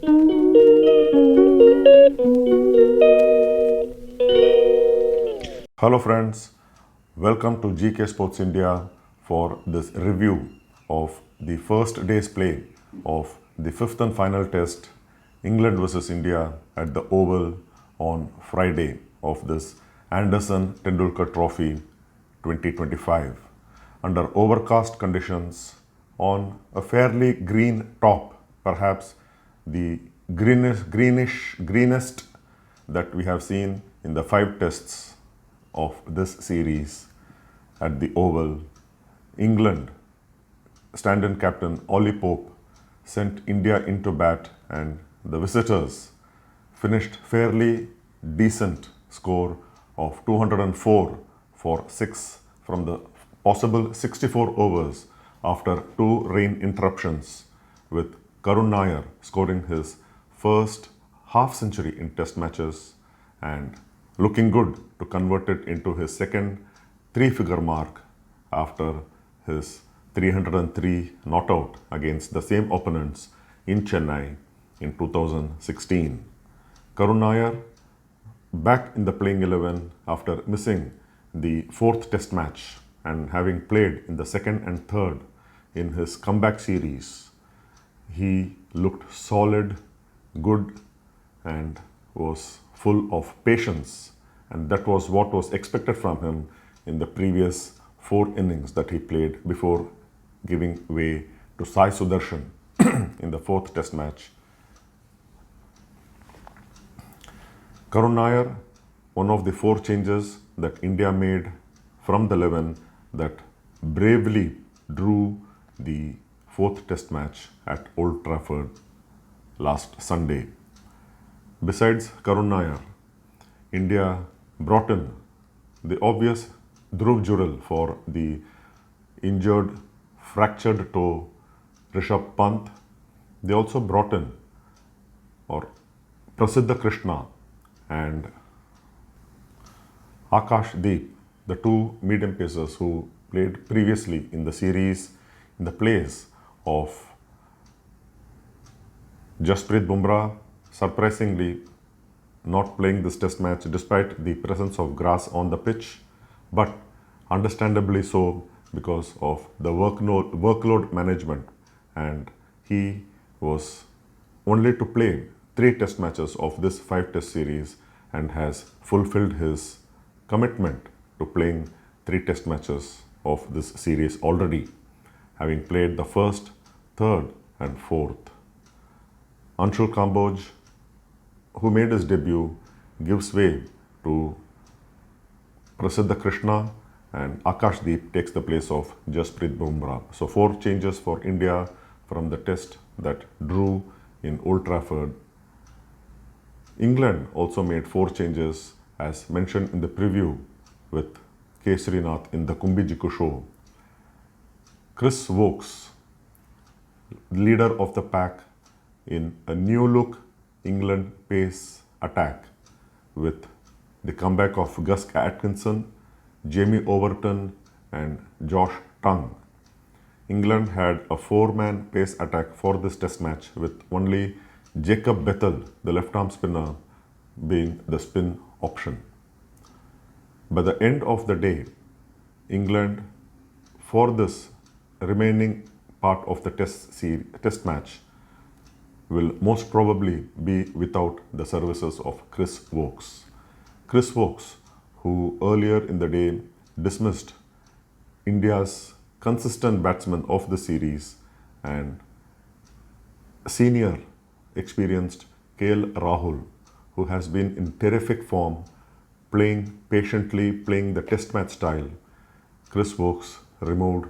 Hello friends, welcome to GK Sports India for this review of the first day's play of the fifth and final test, England versus India at the Oval on Friday of this Anderson Tendulkar Trophy 2025 under overcast conditions on a fairly green top, perhaps the greenest that we have seen in the 5 tests of this series at the Oval. England stand-in captain Ollie Pope sent India into bat, and the visitors finished fairly decent score of 204 for 6 from the possible 64 overs after 2 rain interruptions, with Karun Nair scoring his first half century in test matches and looking good to convert it into his second 3-figure mark after his 303 not out against the same opponents in Chennai in 2016. Karun Nair back in the playing 11 after missing the 4th test match and having played in the 2nd and 3rd in his comeback series. He looked solid, good, and was full of patience, and that was what was expected from him in the previous 4 innings that he played before giving way to Sai Sudarshan in the 4th test match. Karun Nair, one of the 4 changes that India made from the 11 that bravely drew the 4th test match at Old Trafford last Sunday. Besides Karun Nair, India brought in the obvious Dhruv Jurel for the injured, fractured toe Rishabh Pant. They also brought in Prasiddha Krishna and Akash Deep, the 2 medium pacers who played previously in the series in the place of Jasprit Bumrah, surprisingly not playing this test match despite the presence of grass on the pitch, but understandably so because of the workload management, and he was only to play 3 test matches of this 5 test series and has fulfilled his commitment to playing 3 test matches of this series already, having played the 1st, 3rd and 4th. Anshul Kamboj, who made his debut, gives way to Prasiddha Krishna, and Akash Deep takes the place of Jasprit Bumrah. So 4 changes for India from the test that drew in Old Trafford. England also made 4 changes as mentioned in the preview with K. Srinath in the Kumbijiku show. Chris Wokes, leader of the pack in a new look England pace attack with the comeback of Gus Atkinson, Jamie Overton and Josh Tongue. England had a 4-man pace attack for this test match with only Jacob Bethel, the left-arm spinner, being the spin option. By the end of the day, England, for this remaining part of the test match, will most probably be without the services of Chris Wokes. Chris Wokes, who earlier in the day dismissed India's consistent batsman of the series and senior experienced KL Rahul, who has been in terrific form, playing patiently, playing the test match style. Chris Wokes removed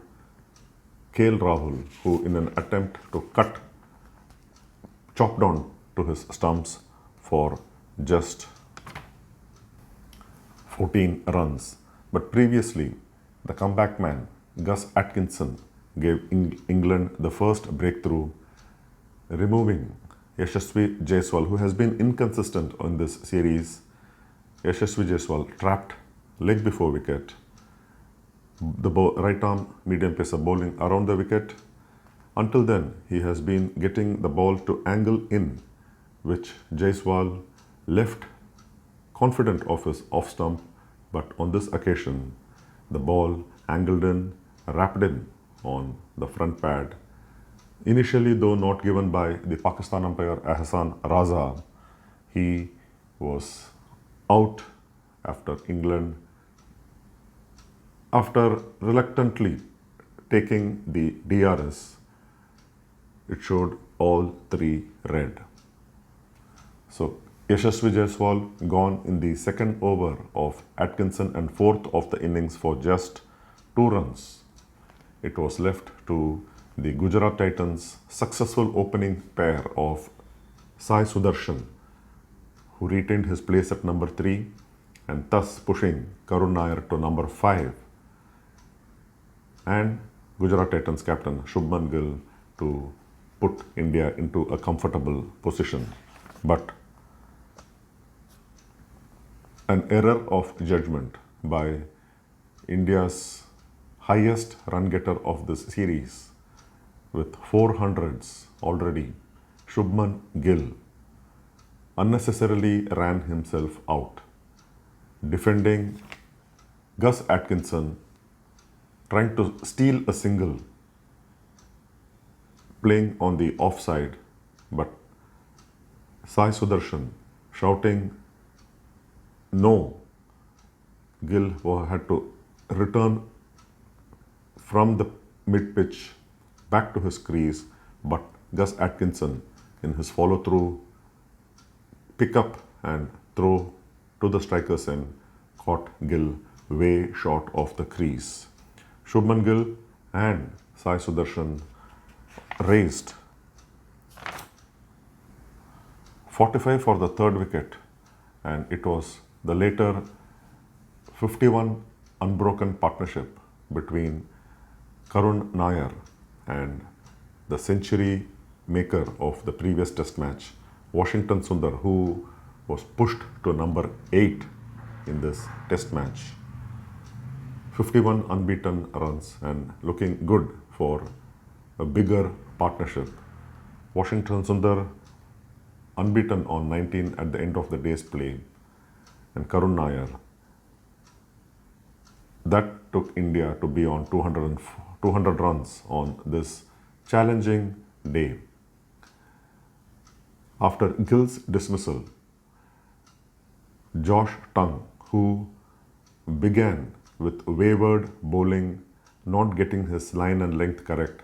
KL Rahul, who in an attempt to chopped on to his stumps for just 14 runs. But previously, the comeback man, Gus Atkinson, gave England the first breakthrough, removing Yashasvi Jaiswal, who has been inconsistent in this series. Yashasvi Jaiswal trapped leg before wicket. The right arm medium pacer bowling around the wicket. Until then, he has been getting the ball to angle in which Jaiswal left confident of his off stump, but on this occasion, the ball angled in, wrapped in on the front pad. Initially, though not given by the Pakistan umpire Ahsan Raza, he was out after England, after reluctantly taking the DRS. It showed all three red. So Yashasvi Jaiswal gone in the second over of Atkinson and fourth of the innings for just 2 runs. It was left to the Gujarat Titans' successful opening pair of Sai Sudarshan, who retained his place at number 3 and thus pushing Karun Nair to number 5, and Gujarat Titans captain Shubman Gill to put India into a comfortable position. But an error of judgment by India's highest run getter of this series with 400s already, Shubman Gill, unnecessarily ran himself out. Defending Gus Atkinson, trying to steal a single, playing on the offside, but Sai Sudarshan shouting no. Gill had to return from the mid-pitch back to his crease, but Gus Atkinson, in his follow-through, pick up and throw to the strikers end, caught Gill way short of the crease. Shubman Gill and Sai Sudarshan raced 45 for the third wicket, and it was the later 51 unbroken partnership between Karun Nair and the century maker of the previous test match, Washington Sundar, who was pushed to number 8 in this test match. 51 unbeaten runs and looking good for a bigger partnership. Washington Sundar unbeaten on 19 at the end of the day's play, and Karun Nair. That took India to be on 200 runs on this challenging day. After Gill's dismissal, Josh Tongue, who began with wayward bowling, not getting his line and length correct,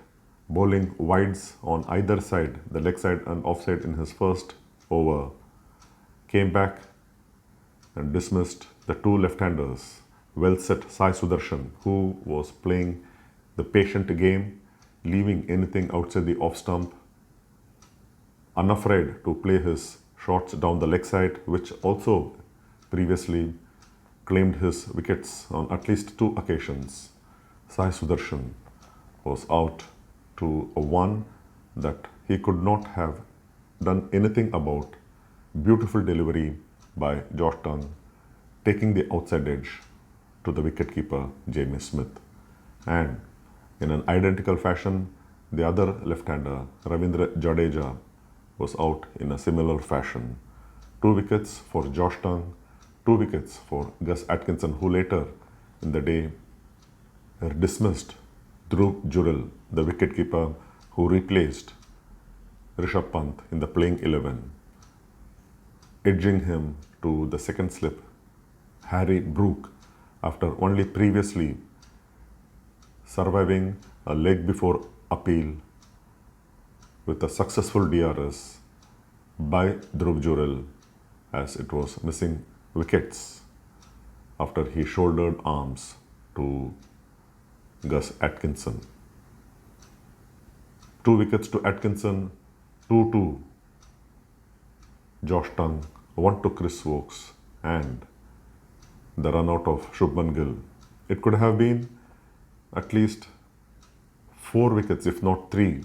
bowling wides on either side, the leg side and offside in his first over, came back and dismissed the two left-handers, well set Sai Sudarshan, who was playing the patient game, leaving anything outside the off stump, unafraid to play his shots down the leg side, which also previously claimed his wickets on at least 2 occasions. Sai Sudarshan was out to a one that he could not have done anything about. Beautiful delivery by Josh Tongue, taking the outside edge to the wicketkeeper Jamie Smith. And in an identical fashion, the other left-hander, Ravindra Jadeja, was out in a similar fashion. 2 wickets for Josh Tongue, 2 wickets for Gus Atkinson, who later in the day dismissed Dhruv Jurel, the wicketkeeper who replaced Rishabh Pant in the playing 11, edging him to the second slip, Harry Brook, after only previously surviving a leg before appeal with a successful DRS by Dhruv Jurel, as it was missing wickets after he shouldered arms to Gus Atkinson. 2 wickets to Atkinson, 2 to Josh Tongue, 1 to Chris Wokes, and the run out of Shubman Gill. It could have been at least 4 wickets, if not 3,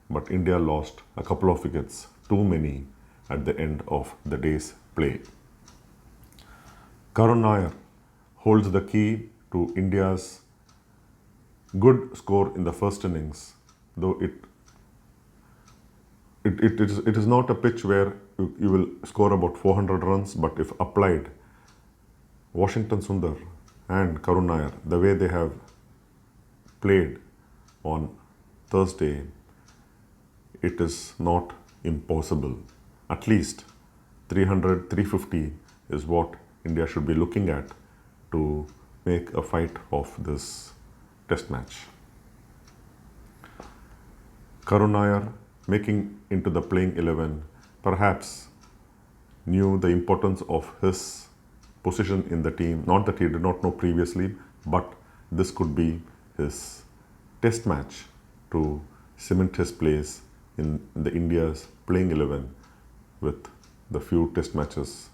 but India lost a couple of wickets, too many, at the end of the day's play. Karun Nair holds the key to India's good score in the first innings, though it it is not a pitch where you will score about 400 runs, but if applied, Washington Sundar and Karun Nair, the way they have played on Thursday, it is not impossible. At least 300, 350 is what India should be looking at to make a fight of this test match. Karun Nair making into the playing 11 perhaps knew the importance of his position in the team. Not that he did not know previously, but this could be his test match to cement his place in the India's playing 11 with the few test matches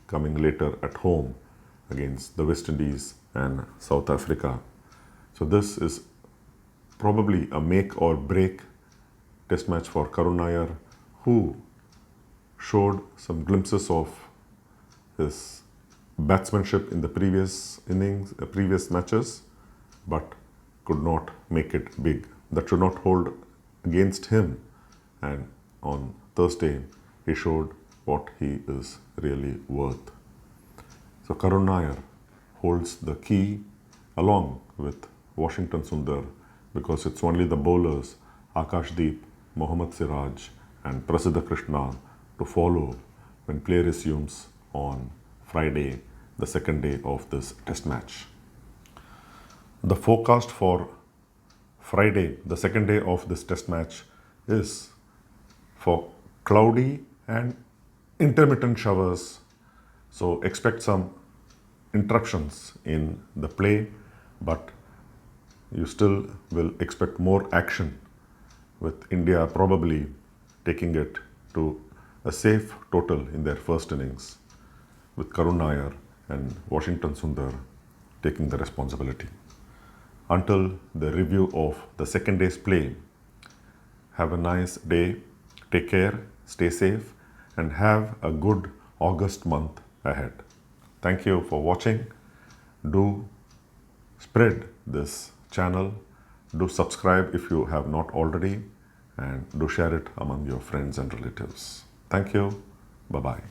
coming later at home against the West Indies and South Africa. So this is probably a make or break test match for Karun Nair, who showed some glimpses of his batsmanship in the previous innings, previous matches, but could not make it big. That should not hold against him. And on Thursday, he showed what he is really worth. So Karun Nair holds the key along with Washington Sundar, because it's only the bowlers Akashdeep, Mohammad Siraj and Prasiddha Krishna to follow when play resumes on Friday, the second day of this test match. The forecast for Friday, the second day of this test match, is for cloudy and intermittent showers. So expect some interruptions in the play, but you still will expect more action, with India probably taking it to a safe total in their first innings, with Karun Nair and Washington Sundar taking the responsibility. Until the review of the second day's play, have a nice day, take care, stay safe, and have a good August month ahead. Thank you for watching. Do spread this channel, do subscribe if you have not already, and do share it among your friends and relatives. Thank you. Bye-bye.